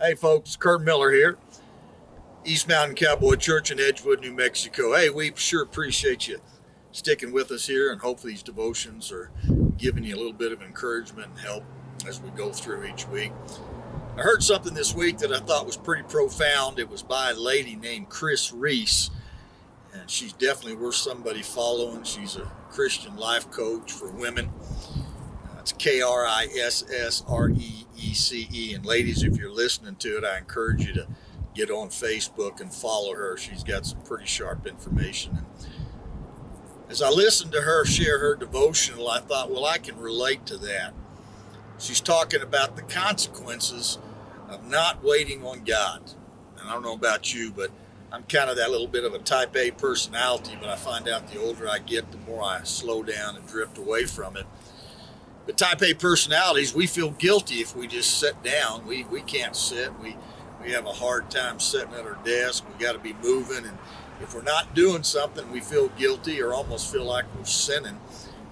Hey folks, Curt Miller here, East Mountain Cowboy Church in Edgewood, New Mexico. Hey, we sure appreciate you sticking with us here, and hopefully these devotions are giving you a little bit of encouragement and help as we go through each week. I heard something this week that I thought was pretty profound. It was by a lady named Chris Reese, and she's definitely worth somebody following. She's a Christian life coach for women. It's Krissreece. And ladies, if you're listening to it, I encourage you to get on Facebook and follow her. She's got some pretty sharp information. And as I listened to her share her devotional, I thought, well, I can relate to that. She's talking about the consequences of not waiting on God. And I don't know about you, but I'm kind of that little bit of a type A personality, but I find out the older I get, the more I slow down and drift away from it. But type A personalities, we feel guilty if we just sit down. We can't sit. We have a hard time sitting at our desk. We got to be moving. And if we're not doing something, we feel guilty or almost feel like we're sinning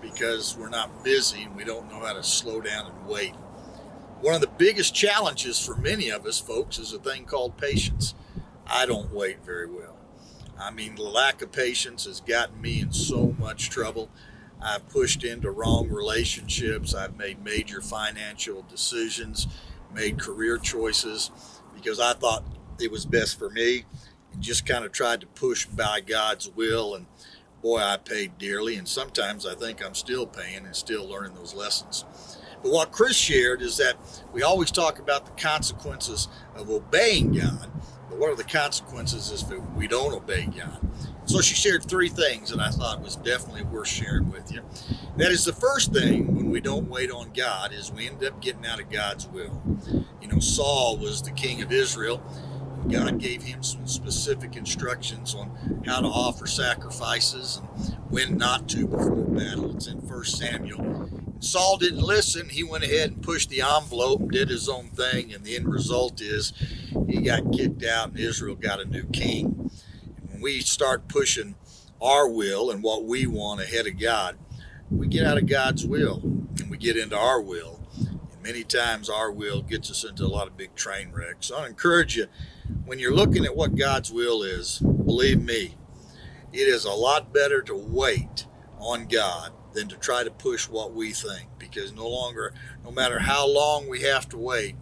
because we're not busy and we don't know how to slow down and wait. One of the biggest challenges for many of us, folks, is a thing called patience. I don't wait very well. I mean, the lack of patience has gotten me in so much trouble. I've pushed into wrong relationships. I've made major financial decisions, made career choices because I thought it was best for me and just kind of tried to push by God's will. And boy, I paid dearly. And sometimes I think I'm still paying and still learning those lessons. But what Chris shared is that we always talk about the consequences of obeying God. But what are the consequences if we don't obey God? So she shared three things that I thought was definitely worth sharing with you. That is, the first thing when we don't wait on God is we end up getting out of God's will. You know, Saul was the king of Israel. God gave him some specific instructions on how to offer sacrifices and when not to before battle. It's in 1 Samuel. And Saul didn't listen. He went ahead and pushed the envelope, did his own thing, and the end result is he got kicked out and Israel got a new king. When we start pushing our will and what we want ahead of God, we get out of God's will and we get into our will. And many times our will gets us into a lot of big train wrecks. So I encourage you, when you're looking at what God's will is, believe me, it is a lot better to wait on God than to try to push what we think, because no matter how long we have to wait,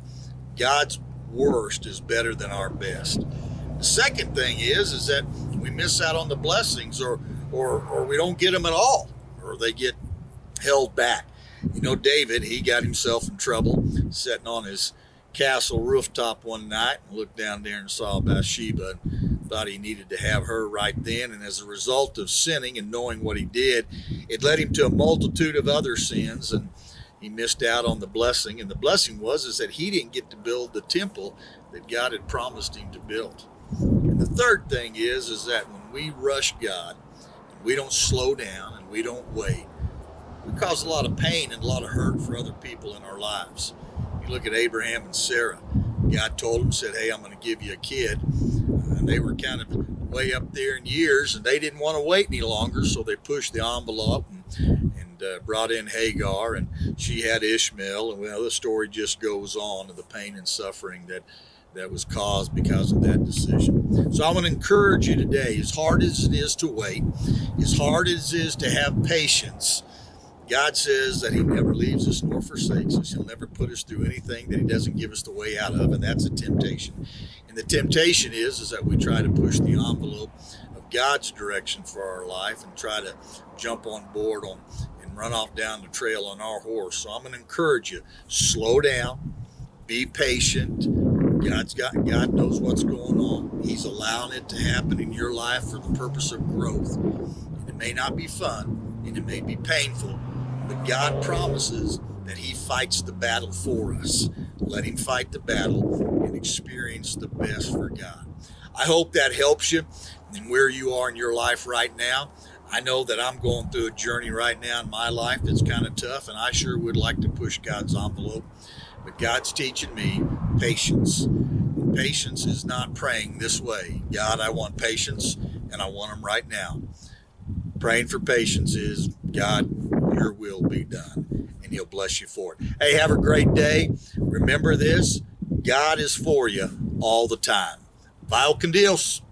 God's worst is better than our best. The second thing is that we miss out on the blessings or we don't get them at all, or they get held back. You know, David, he got himself in trouble sitting on his castle rooftop one night and looked down there and saw Bathsheba and thought he needed to have her right then. And as a result of sinning and knowing what he did, it led him to a multitude of other sins, and he missed out on the blessing. And the blessing is that he didn't get to build the temple that God had promised him to build. And the third thing is that when we rush God, and we don't slow down and we don't wait, we cause a lot of pain and a lot of hurt for other people in our lives. You look at Abraham and Sarah. God told them, said, hey, I'm going to give you a kid. And they were kind of way up there in years, and they didn't want to wait any longer, so they pushed the envelope and brought in Hagar, and she had Ishmael. And well, the story just goes on of the pain and suffering that was caused because of that decision. So I want to encourage you today, as hard as it is to wait, as hard as it is to have patience, God says that he never leaves us nor forsakes us. He'll never put us through anything that he doesn't give us the way out of, and that's a temptation. And the temptation is that we try to push the envelope of God's direction for our life and try to jump on board and run off down the trail on our horse. So I'm going to encourage you, slow down, be patient. God knows what's going on. He's allowing it to happen in your life for the purpose of growth. And it may not be fun, and it may be painful, but God promises that he fights the battle for us. Let him fight the battle and experience the best for God. I hope that helps you in where you are in your life right now. I know that I'm going through a journey right now in my life that's kind of tough, and I sure would like to push God's envelope. But God's teaching me patience. Patience is not praying this way. God, I want patience, and I want them right now. Praying for patience is, God, your will be done, and he'll bless you for it. Hey, have a great day. Remember this, God is for you all the time. Vaya con Dios.